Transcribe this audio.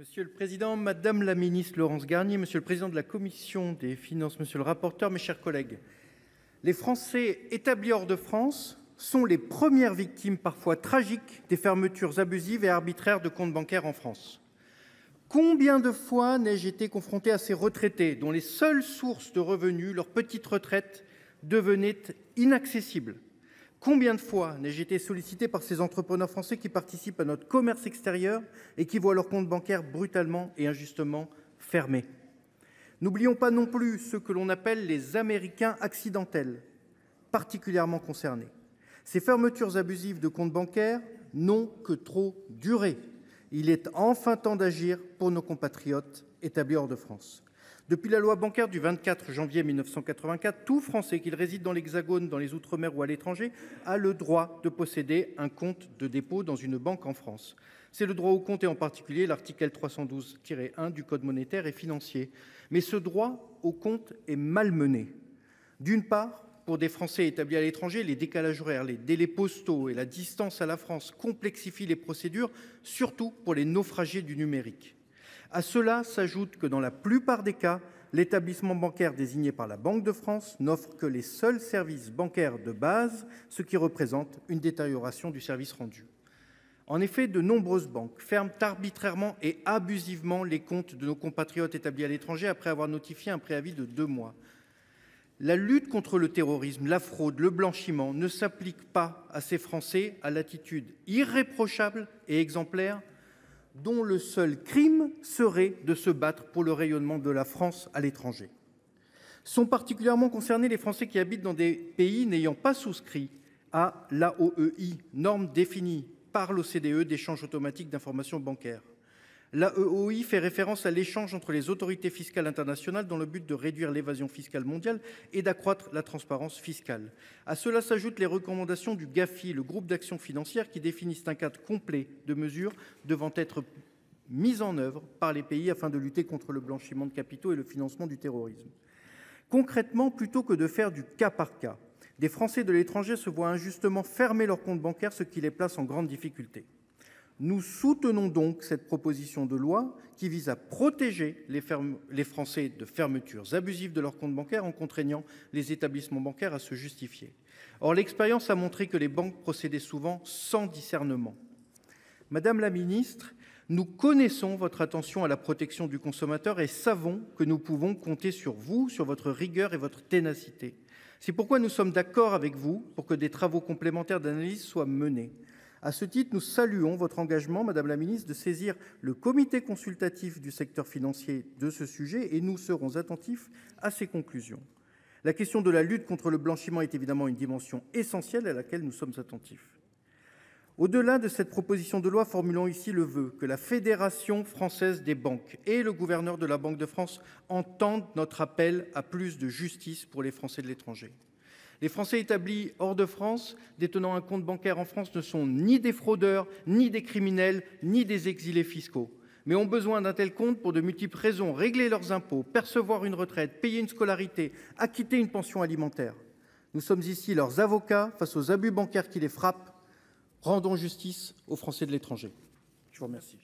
Monsieur le Président, Madame la Ministre Laurence Garnier, Monsieur le Président de la Commission des Finances, Monsieur le rapporteur, mes chers collègues, les Français établis hors de France sont les premières victimes parfois tragiques des fermetures abusives et arbitraires de comptes bancaires en France. Combien de fois n'ai-je été confronté à ces retraités dont les seules sources de revenus, leur petite retraite, devenaient inaccessibles? Combien de fois n'ai-je été sollicité par ces entrepreneurs français qui participent à notre commerce extérieur et qui voient leur compte bancaire brutalement et injustement fermé? N'oublions pas non plus ceux que l'on appelle les Américains accidentels, particulièrement concernés. Ces fermetures abusives de comptes bancaires n'ont que trop duré. Il est enfin temps d'agir pour nos compatriotes établis hors de France. Depuis la loi bancaire du 24 janvier 1984, tout Français, qu'il réside dans l'Hexagone, dans les Outre-mer ou à l'étranger, a le droit de posséder un compte de dépôt dans une banque en France. C'est le droit au compte et en particulier l'article L312-1 du Code monétaire et financier. Mais ce droit au compte est malmené. D'une part, pour des Français établis à l'étranger, les décalages horaires, les délais postaux et la distance à la France complexifient les procédures, surtout pour les naufragés du numérique. À cela s'ajoute que dans la plupart des cas, l'établissement bancaire désigné par la Banque de France n'offre que les seuls services bancaires de base, ce qui représente une détérioration du service rendu. En effet, de nombreuses banques ferment arbitrairement et abusivement les comptes de nos compatriotes établis à l'étranger après avoir notifié un préavis de 2 mois. La lutte contre le terrorisme, la fraude, le blanchiment ne s'applique pas à ces Français à l'attitude irréprochable et exemplaire dont le seul crime serait de se battre pour le rayonnement de la France à l'étranger. Sont particulièrement concernés les Français qui habitent dans des pays n'ayant pas souscrit à l'AOEI, norme définie par l'OCDE d'échange automatique d'informations bancaires. L'AOEI fait référence à l'échange entre les autorités fiscales internationales dans le but de réduire l'évasion fiscale mondiale et d'accroître la transparence fiscale. À cela s'ajoutent les recommandations du GAFI, le groupe d'action financière, qui définissent un cadre complet de mesures devant être mises en œuvre par les pays afin de lutter contre le blanchiment de capitaux et le financement du terrorisme. Concrètement, plutôt que de faire du cas par cas, des Français de l'étranger se voient injustement fermer leur compte bancaire, ce qui les place en grande difficulté. Nous soutenons donc cette proposition de loi qui vise à protéger les Français de fermetures abusives de leurs comptes bancaires en contraignant les établissements bancaires à se justifier. Or, l'expérience a montré que les banques procédaient souvent sans discernement. Madame la ministre, nous connaissons votre attention à la protection du consommateur et savons que nous pouvons compter sur vous, sur votre rigueur et votre ténacité. C'est pourquoi nous sommes d'accord avec vous pour que des travaux complémentaires d'analyse soient menés. À ce titre, nous saluons votre engagement, Madame la Ministre, de saisir le comité consultatif du secteur financier de ce sujet et nous serons attentifs à ses conclusions. La question de la lutte contre le blanchiment est évidemment une dimension essentielle à laquelle nous sommes attentifs. Au-delà de cette proposition de loi, formulons ici le vœu que la Fédération française des banques et le gouverneur de la Banque de France entendent notre appel à plus de justice pour les Français de l'étranger. Les Français établis hors de France, détenant un compte bancaire en France, ne sont ni des fraudeurs, ni des criminels, ni des exilés fiscaux, mais ont besoin d'un tel compte pour de multiples raisons: régler leurs impôts, percevoir une retraite, payer une scolarité, acquitter une pension alimentaire. Nous sommes ici leurs avocats face aux abus bancaires qui les frappent. Rendons justice aux Français de l'étranger. Je vous remercie.